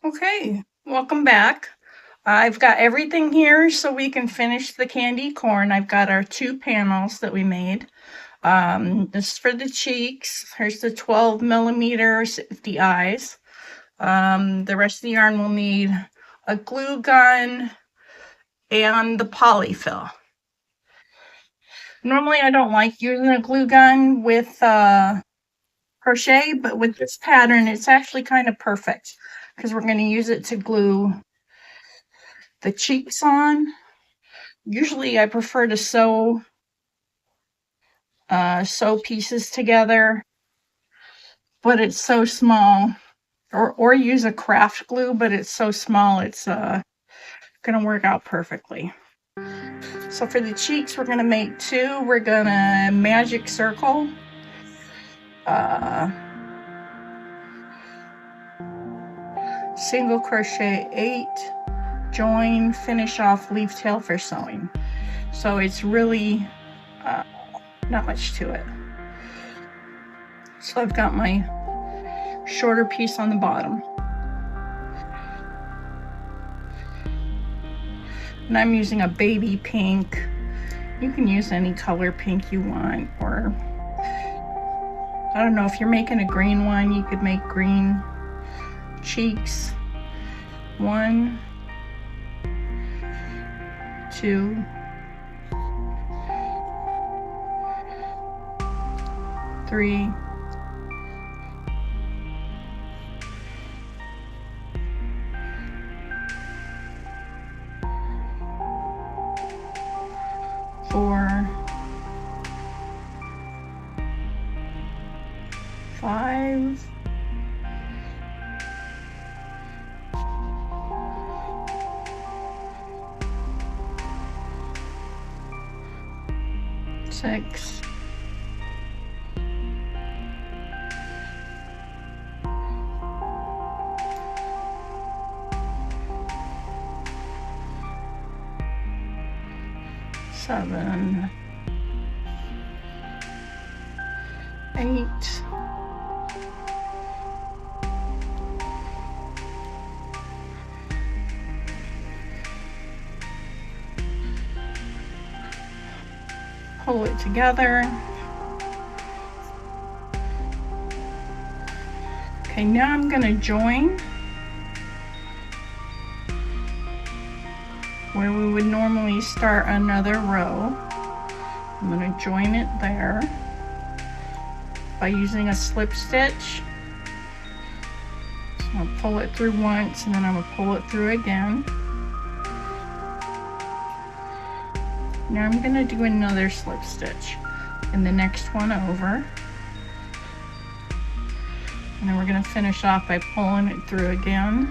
Okay, welcome back. I've got everything here so we can finish the candy corn. I've got our 2 panels that we made. This is for the cheeks. Here's the 12 millimeters, the eyes. The rest of the yarn will need a glue gun and the polyfill. Normally I don't like using a glue gun with crochet, but with this pattern it's actually kind of perfect because we're going to use it to glue the cheeks on. Usually I prefer to sew pieces together, but it's so small, or use a craft glue, but it's so small it's gonna work out perfectly. So for the cheeks we're gonna make 2. We're gonna magic circle, single crochet 8, join, finish off leaf tail for sewing. So it's really not much to it. So I've got my shorter piece on the bottom, and I'm using a baby pink. You can use any color pink you want, or I don't know, if you're making a green one you could make green cheeks. 1, 2, 3, 4, 5, 6, 7, 8, 9, pull it together. Okay, now I'm going to join where we would normally start another row. I'm going to join it there by using a slip stitch. So I'll pull it through once and then I'm going to pull it through again. Now I'm going to do another slip stitch in the next one over. And then we're going to finish off by pulling it through again.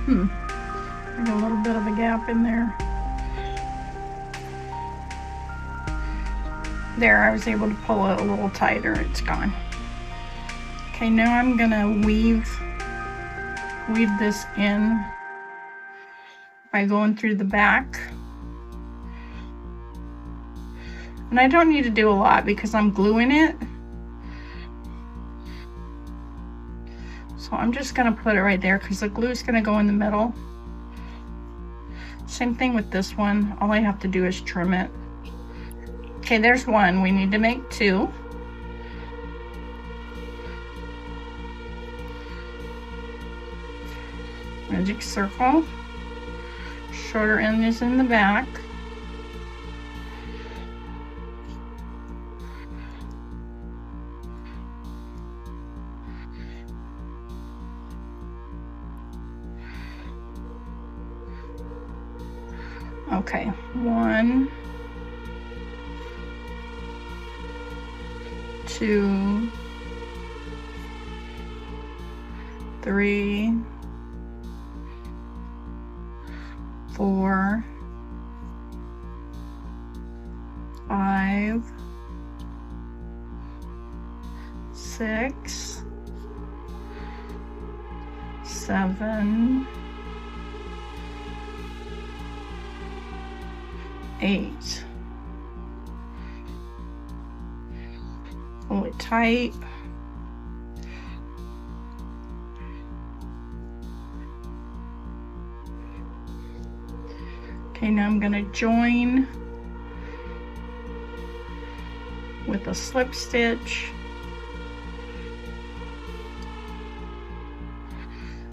There's a little bit of a gap in there. There, I was able to pull it a little tighter. It's gone. Okay, now I'm gonna weave this in by going through the back. And I don't need to do a lot because I'm gluing it. So I'm just gonna put it right there because the glue is gonna go in the middle. Same thing with this one. All I have to do is trim it. Okay, there's one. We need to make 2. Magic circle. Shorter end is in the back. Okay, 1, 2, 3, 4, 5, 6, 7, 8. Pull it tight. Okay, now I'm going to join with a slip stitch.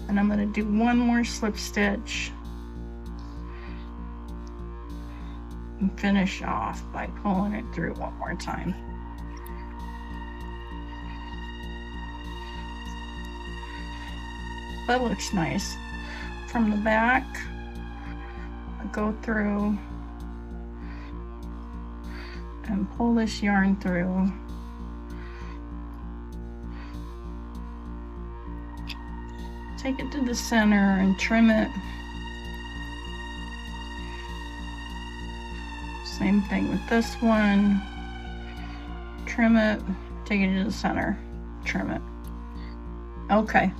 And I'm going to do one more slip stitch and finish off by pulling it through one more time. That looks nice. From the back, I go through and pull this yarn through. Take it to the center and trim it. Same thing with this one. Trim it, take it to the center, trim it. Okay.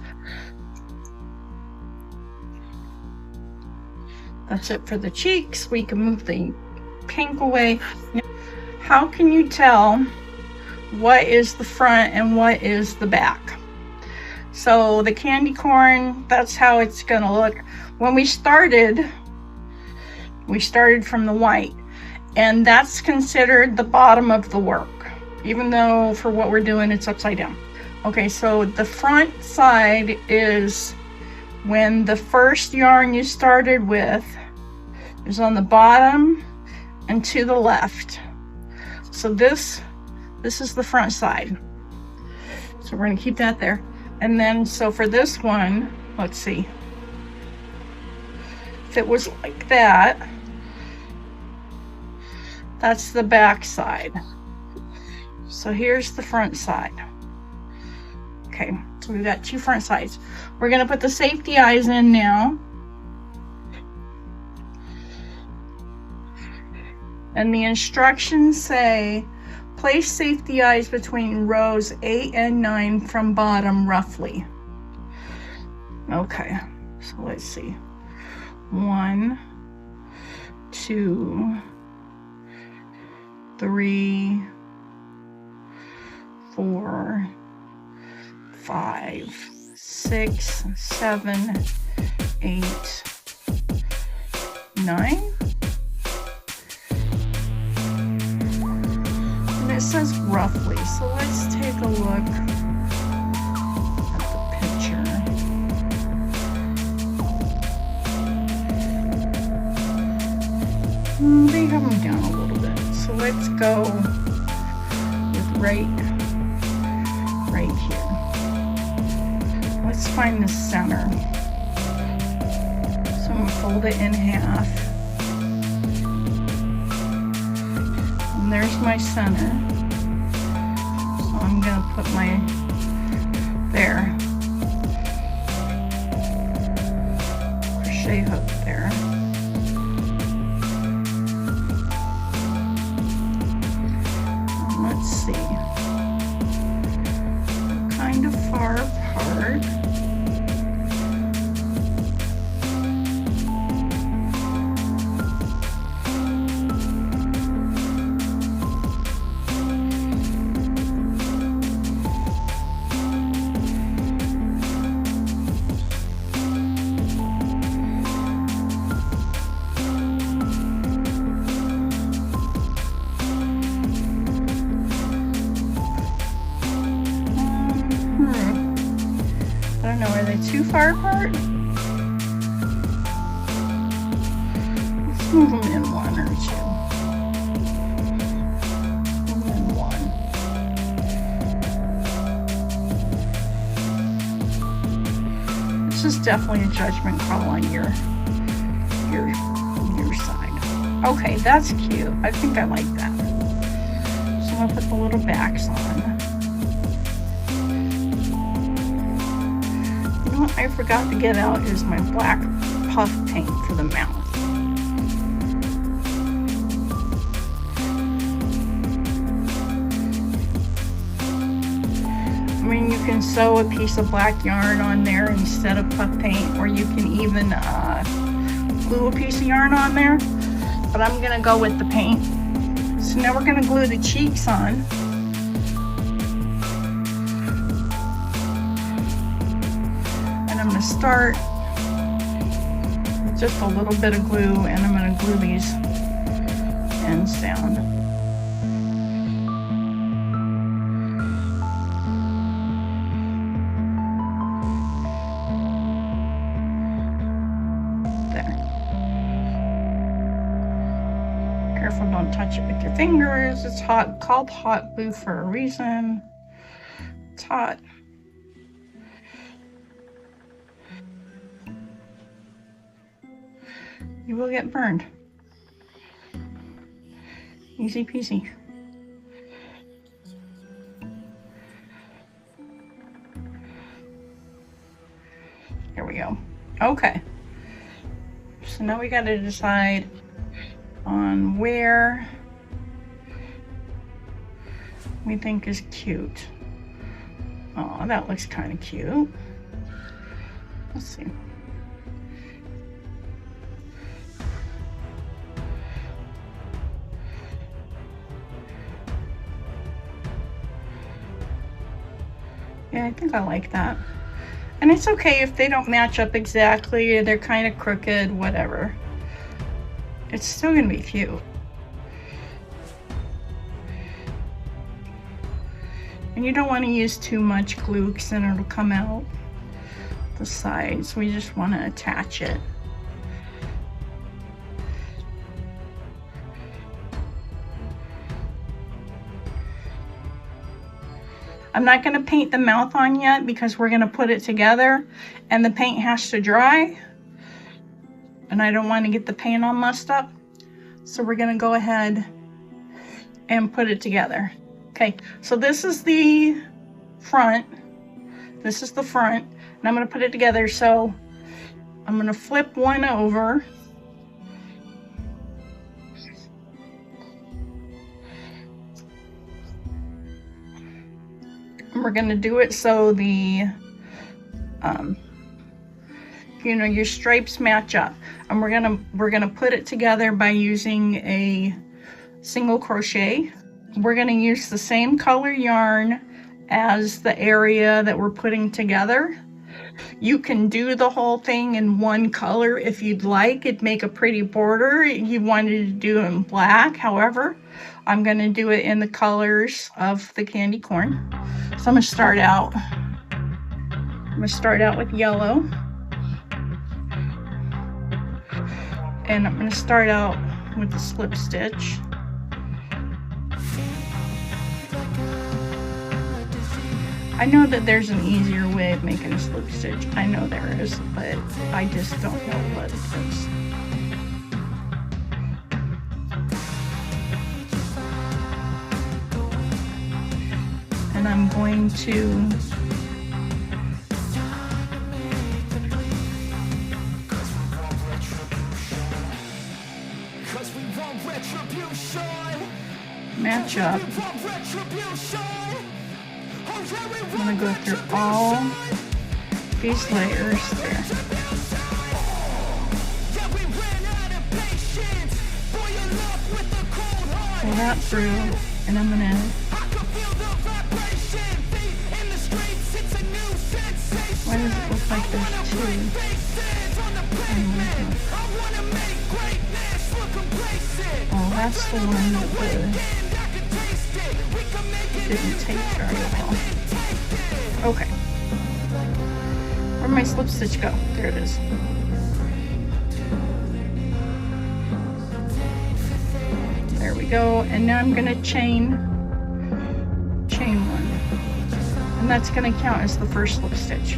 That's it for the cheeks. We can move the pink away. How can you tell what is the front and what is the back? So the candy corn, that's how it's gonna look. When we started from the white, and that's considered the bottom of the work, even though for what we're doing it's upside down. Okay, so the front side is when the first yarn you started with is on the bottom and to the left. So this is the front side. So we're gonna keep that there. And then, so for this one, let's see. If it was like that, that's the back side. So here's the front side. Okay, so we've got two front sides. We're gonna put the safety eyes in now. And the instructions say, place safety eyes between rows 8 and 9 from bottom roughly. Okay, so let's see. 1, 2, 3, 4, 5, 6, 7, 8, 9. It says roughly, so let's take a look at the picture. They have them down a little bit, so let's go with right here. Let's find the center. So I'm gonna fold it in half. And there's my center. So I'm gonna put my, there, crochet hook there. And let's see, we're kind of far apart. I don't know, are they too far apart? Let's move them in one or two. Move them in one. This is definitely a judgment call on your side. Okay, that's cute. I think I like that. So I'm gonna put the little backs on. What I forgot to get out is my black puff paint for the mouth. I mean, you can sew a piece of black yarn on there instead of puff paint, or you can even glue a piece of yarn on there. but I'm gonna go with the paint. So now we're gonna glue the cheeks on. And I'm gonna start with just a little bit of glue, and I'm gonna glue these ends down. Careful, don't touch it with your fingers. It's hot, called hot glue for a reason. It's hot. You will get burned. Easy peasy. Here we go. Okay. So now we got to decide on where we think is cute. Oh, that looks kind of cute. Let's see. Yeah, I think I like that. And it's okay if they don't match up exactly, or they're kind of crooked, whatever. It's still gonna be cute. And you don't want to use too much glue because then it'll come out the sides. We just want to attach it. I'm not going to paint the mouth on yet because we're going to put it together and the paint has to dry. And I don't want to get the paint all messed up. So we're going to go ahead and put it together. Okay, so this is the front. This is the front. And I'm going to put it together. So I'm going to flip one over. And we're going to do it so the, you know, your stripes match up. And we're gonna put it together by using a single crochet. We're gonna use the same color yarn as the area that we're putting together. You can do the whole thing in one color if you'd like. It'd make a pretty border. You wanted to do it in black. However, I'm gonna do it in the colors of the candy corn. So I'm gonna start out with yellow. And I'm gonna start out with the slip stitch. I know that there's an easier way of making a slip stitch. I know there is, but I just don't know what it is. And I'm going to match up. I'm gonna go through all these layers there. Pull that through, and I'm gonna why does it look like there's two? Oh, that's the one that didn't take very well. Okay. Where'd my slip stitch go? There it is. There we go. And now I'm gonna chain one. And that's gonna count as the first slip stitch.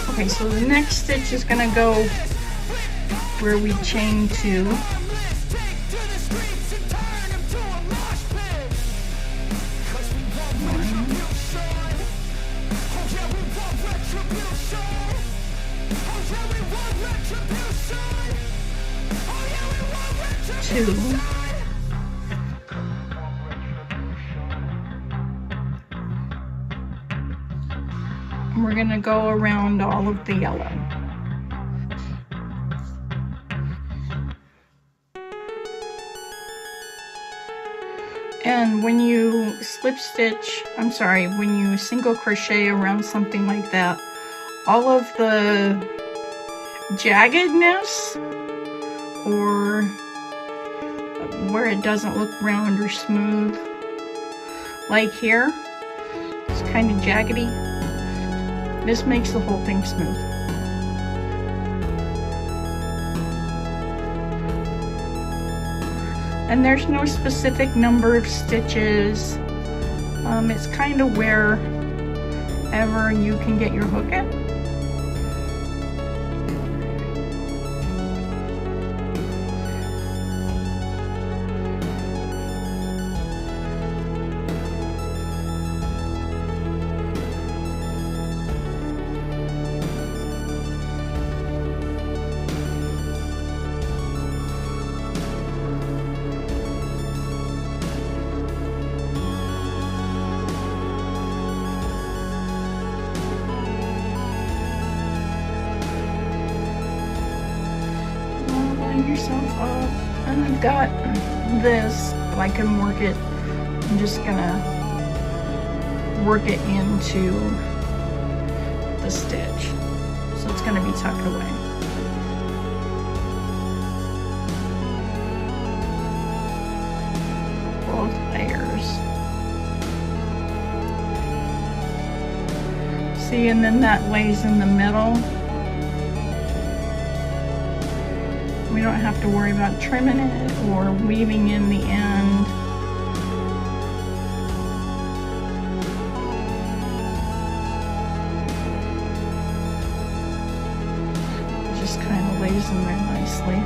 Okay, so the next stitch is gonna go where we chain two. Two. we're going to go around all of the yellow. And when you when you single crochet around something like that, all of the jaggedness or where it doesn't look round or smooth, like here, it's kind of jaggedy. This makes the whole thing smooth. And there's no specific number of stitches. It's kind of wherever you can get your hook in. Yourself up, and I've got this, but I can work it. I'm just gonna work it into the stitch, so it's gonna be tucked away. Both layers. See, and then that lays in the middle. We don't have to worry about trimming it or weaving in the end. It just kind of lays in there nicely.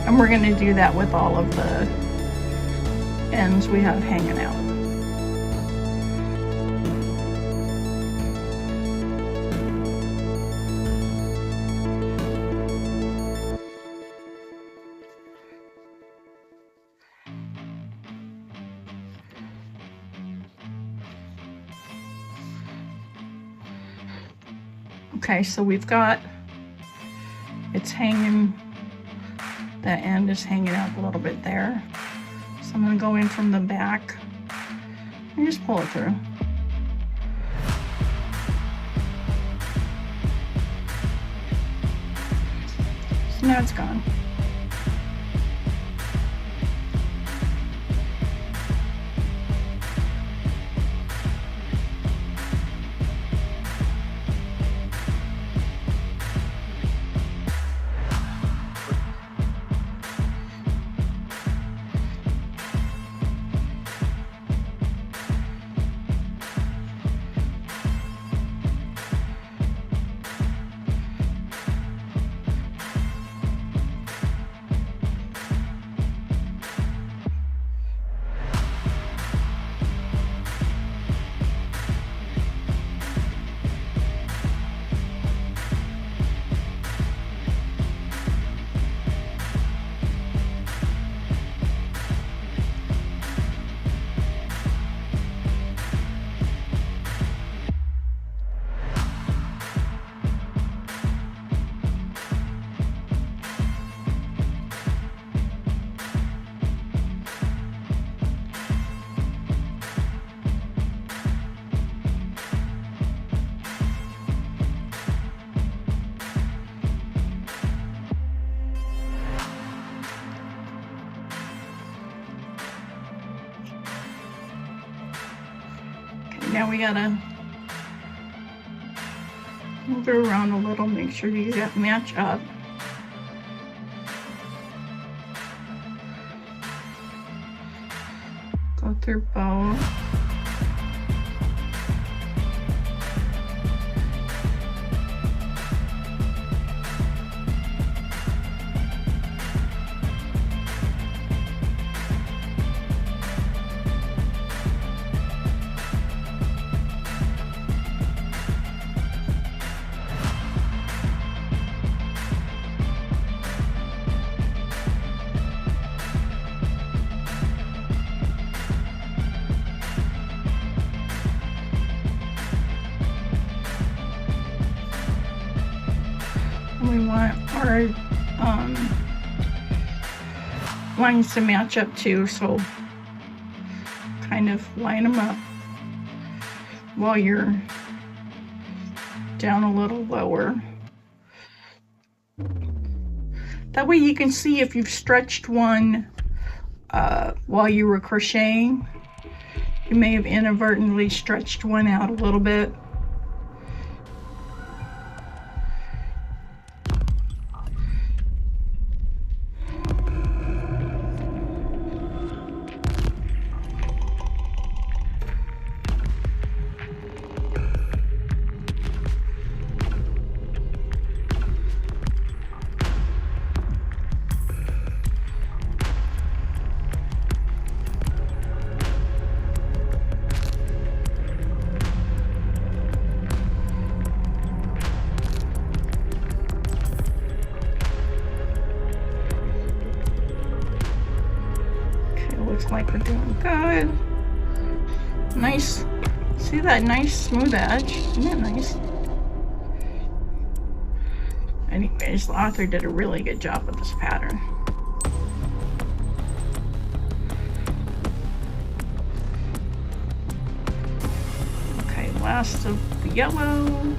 And we're going to do that with all of the ends we have hanging out. Okay, so we've got, it's hanging, that end is hanging out a little bit there. So I'm going to go in from the back and just pull it through. So now it's gone. Now we gotta move it around a little, make sure you got match up. Go through both. We want our lines to match up too, so kind of line them up while you're down a little lower. That way you can see if you've stretched one while you were crocheting. You may have inadvertently stretched one out a little bit. Like we're doing good. Nice. See that nice smooth edge? Isn't that nice? Anyways, the author did a really good job with this pattern. Okay, last of the yellow.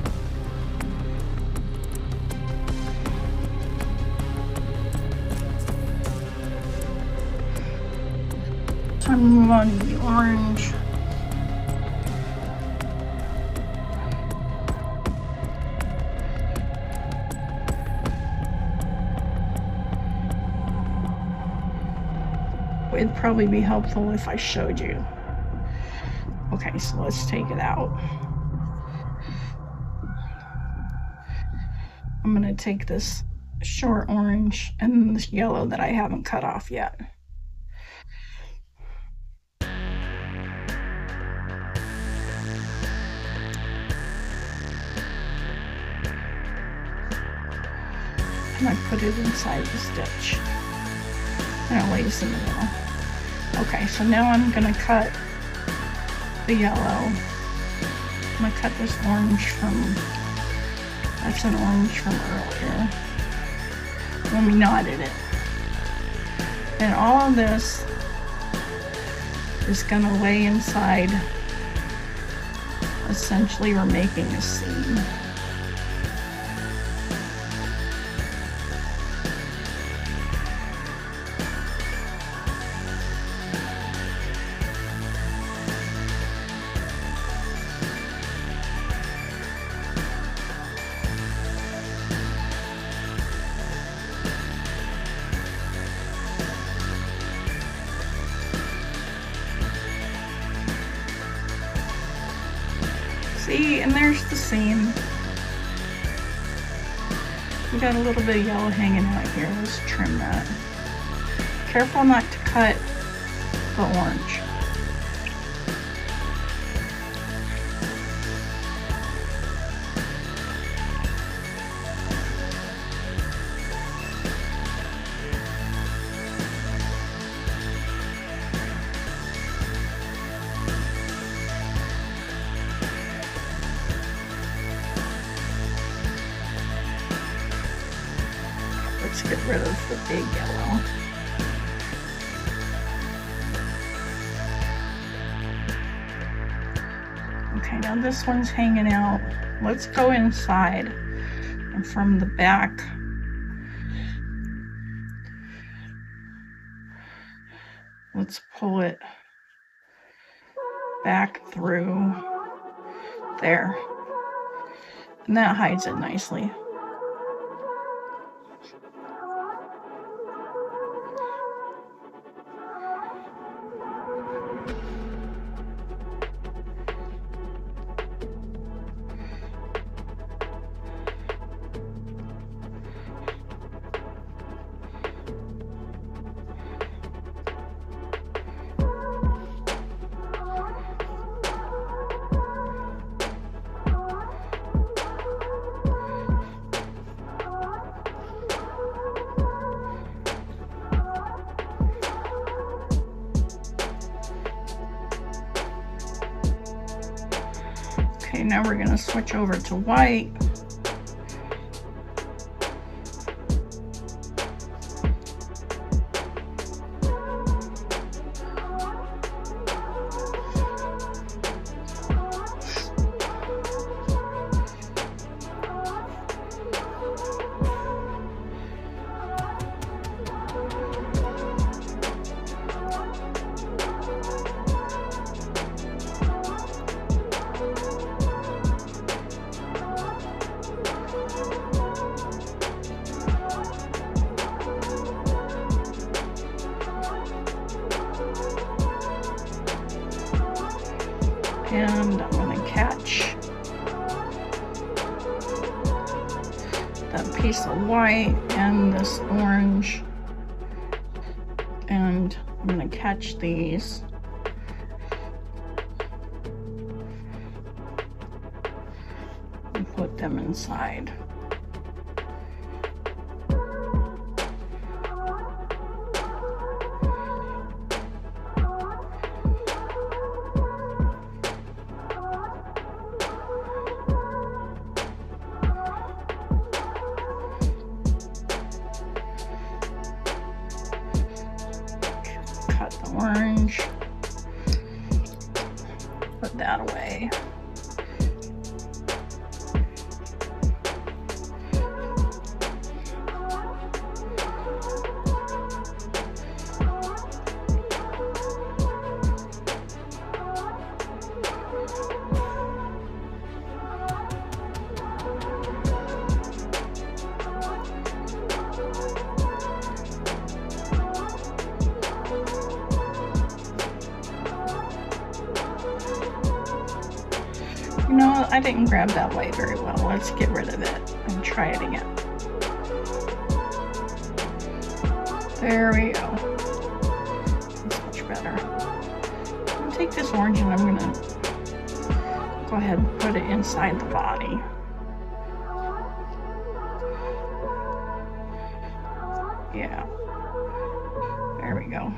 Time to move on to the orange. It'd probably be helpful if I showed you. Okay, so let's take it out. I'm gonna take this short orange and this yellow that I haven't cut off yet. And I put it inside the stitch. And it lays in the middle. Okay, so now I'm gonna cut the yellow. I'm gonna cut this orange from, that's an orange from earlier when we knotted it. And all of this is gonna lay inside. Essentially, we're making a seam. See, and there's the seam. We got a little bit of yellow hanging out here. Let's trim that. Careful not to cut the orange. Let's get rid of the big yellow. Okay, now this one's hanging out. Let's go inside and from the back, let's pull it back through there. And that hides it nicely. Okay, now we're going to switch over to white. And I'm going to catch that piece of white and this orange, and I'm going to catch these. And put them inside. Orange, put that away. No, I didn't grab that white very well. Let's get rid of it and try it again. There we go. That's much better. I'm gonna take this orange and I'm gonna go ahead and put it inside the body. Yeah. There we go.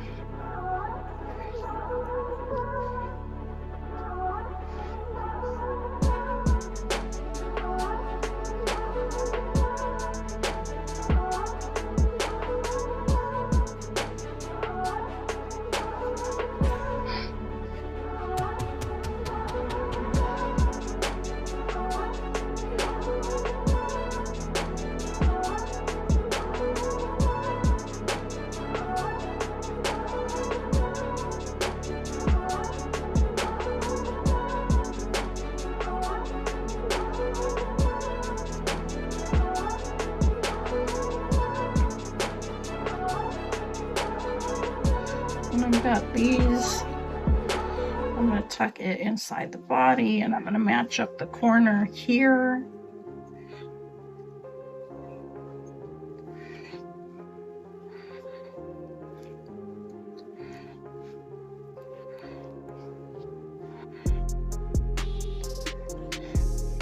And I've got these. I'm going to tuck it inside the body, and I'm going to match up the corner here.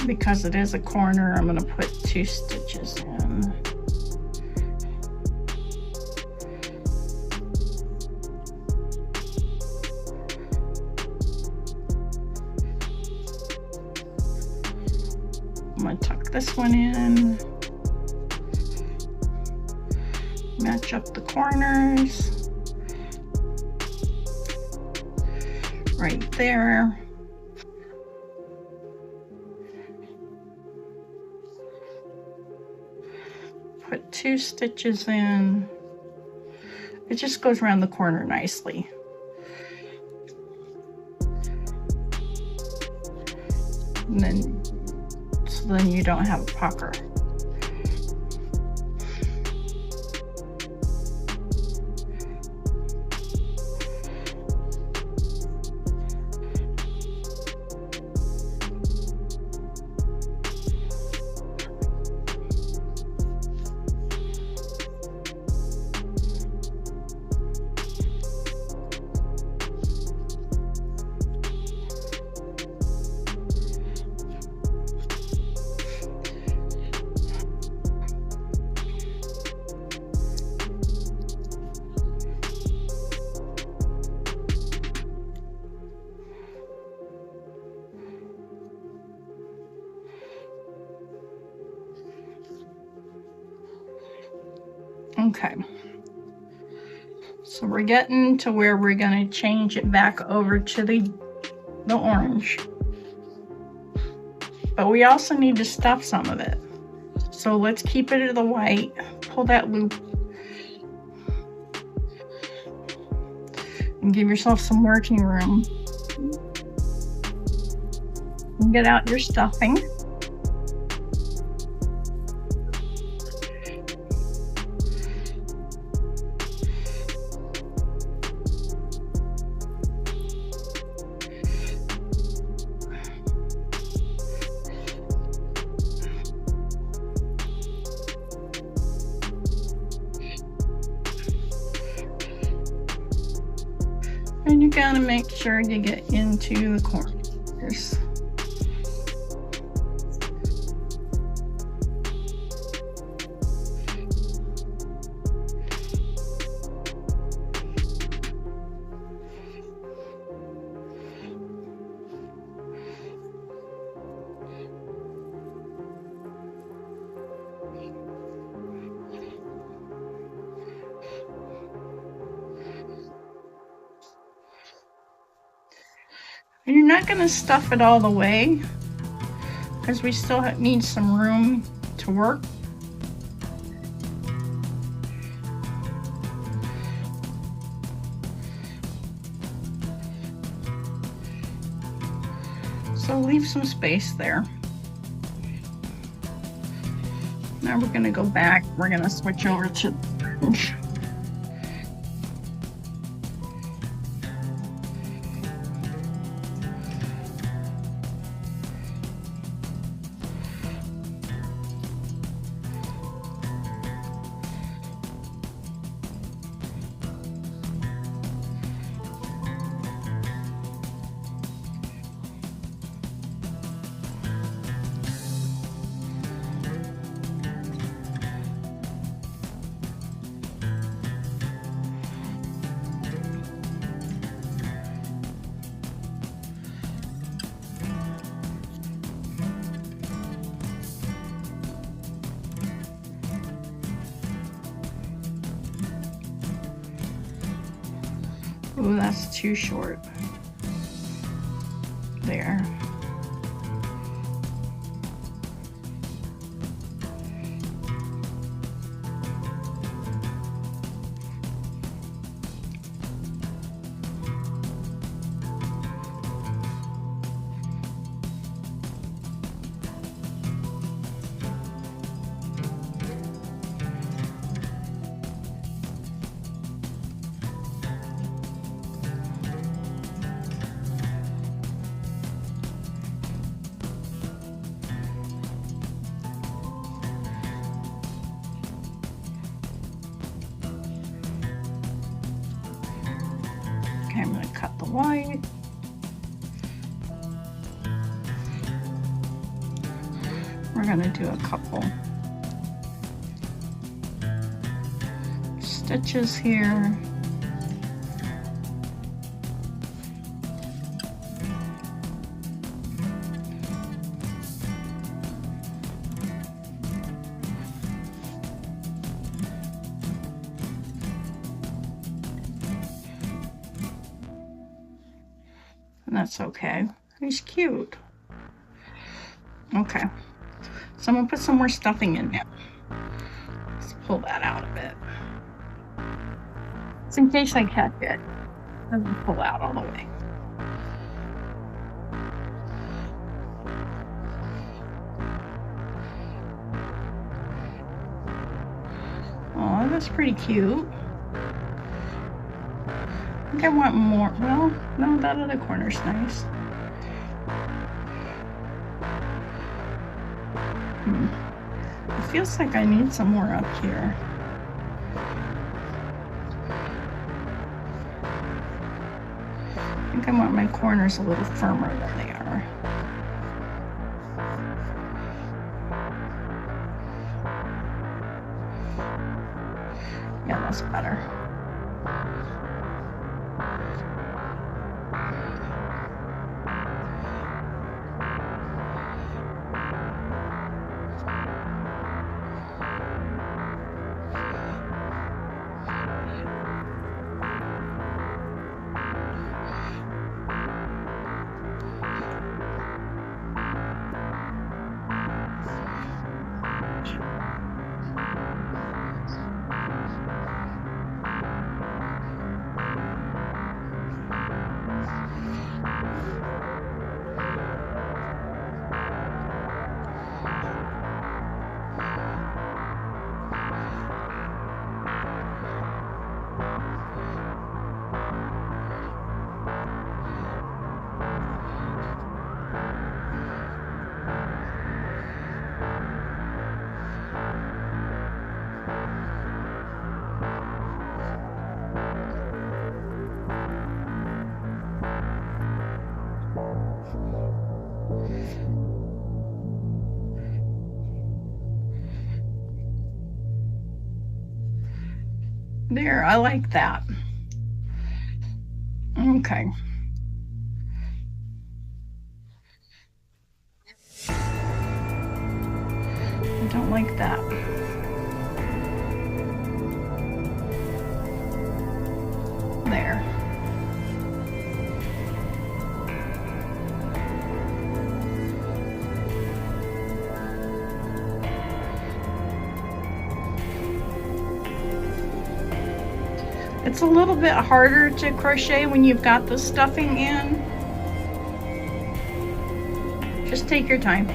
Because it is a corner, I'm going to put 2 stitches in. I'm going to tuck this one in, match up the corners right there. Put 2 stitches in. It just goes around the corner nicely. And then so then you don't have a pucker. Okay, so we're getting to where we're going to change it back over to the orange, but we also need to stuff some of it. So let's keep it to the white, pull that loop, and give yourself some working room. And get out your stuffing. And you gotta make sure you get into the corners. And you're not gonna stuff it all the way because we still need some room to work. So leave some space there. Now we're gonna go back. We're gonna switch over to the fringe. Ooh, that's too short. There. Okay, I'm going to cut the white. We're going to do a couple stitches here. And that's okay. He's cute. Okay. So I'm gonna put some more stuffing in now. Let's pull that out a bit. Just in case I catch it. Doesn't pull out all the way. Oh, that's pretty cute. I think I want more. Well, no, that other corner's nice. It feels like I need some more up here. I think I want my corners a little firmer than they are. Yeah, that's better. There, I like that. Okay. I don't like that. There. It's a little bit harder to crochet when you've got the stuffing in. Just take your time.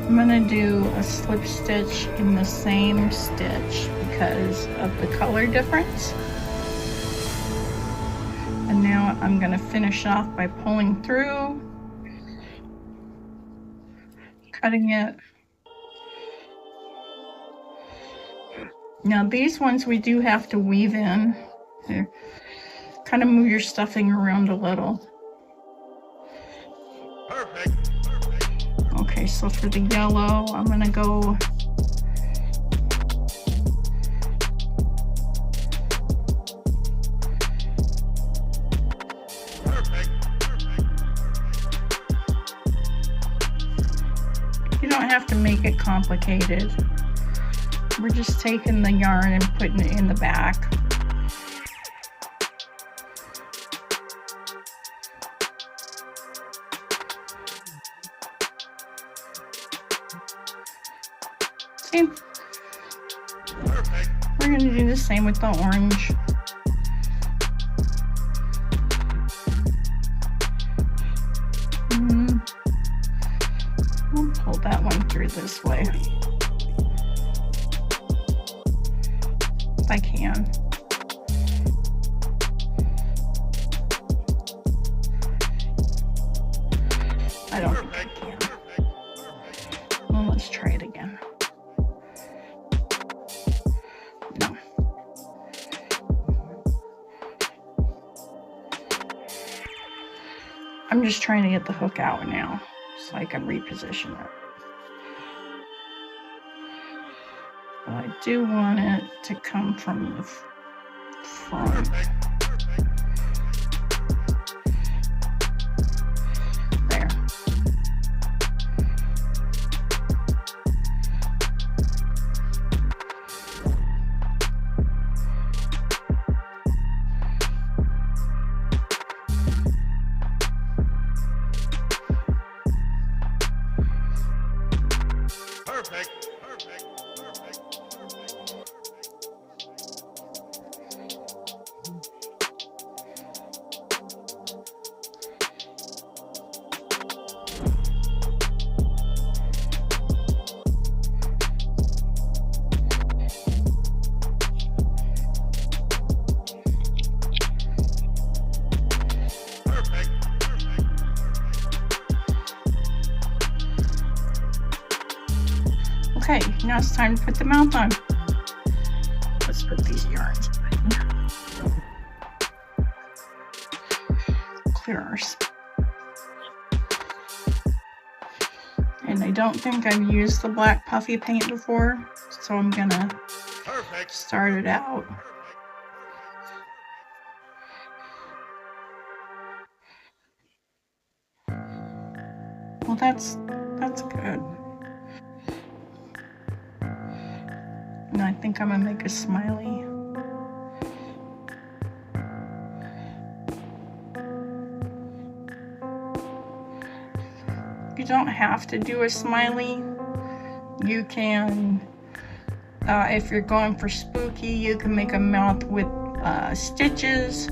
I'm gonna do a slip stitch in the same stitch because of the color difference. And now I'm gonna finish off by pulling through, cutting it. Now these ones we do have to weave in. Here, kind of move your stuffing around a little. Perfect. Okay, so for the yellow, I'm gonna go You don't have to make it complicated. We're just taking the yarn and putting it in the back. See? We're going to do the same with the orange. I'll pull that one through this way. If I can. I don't think I can. Well, let's try it again. No. I'm just trying to get the hook out now so I can reposition it. But I do want it to come from the front. There. Perfect. Okay, now it's time to put the mouth on. Let's put these yarns in. Clear our space. And I don't think I've used the black puffy paint before, so I'm gonna start it out. Well, that's good. And I think I'm gonna make a smiley. You don't have to do a smiley. You can, if you're going for spooky, you can make a mouth with stitches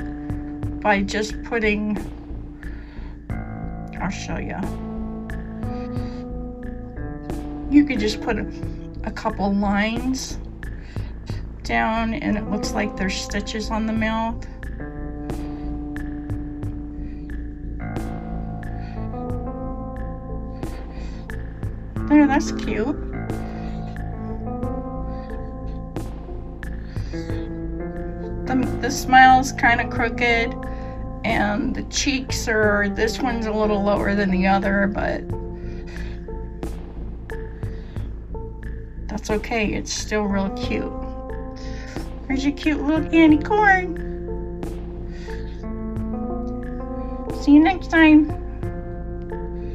by just putting, I'll show you. You could just put a couple lines down and it looks like there's stitches on the mouth. There, that's cute. The smile's kind of crooked and the cheeks are, this one's a little lower than the other, but that's okay, it's still real cute. There's your cute little candy corn. See you next time.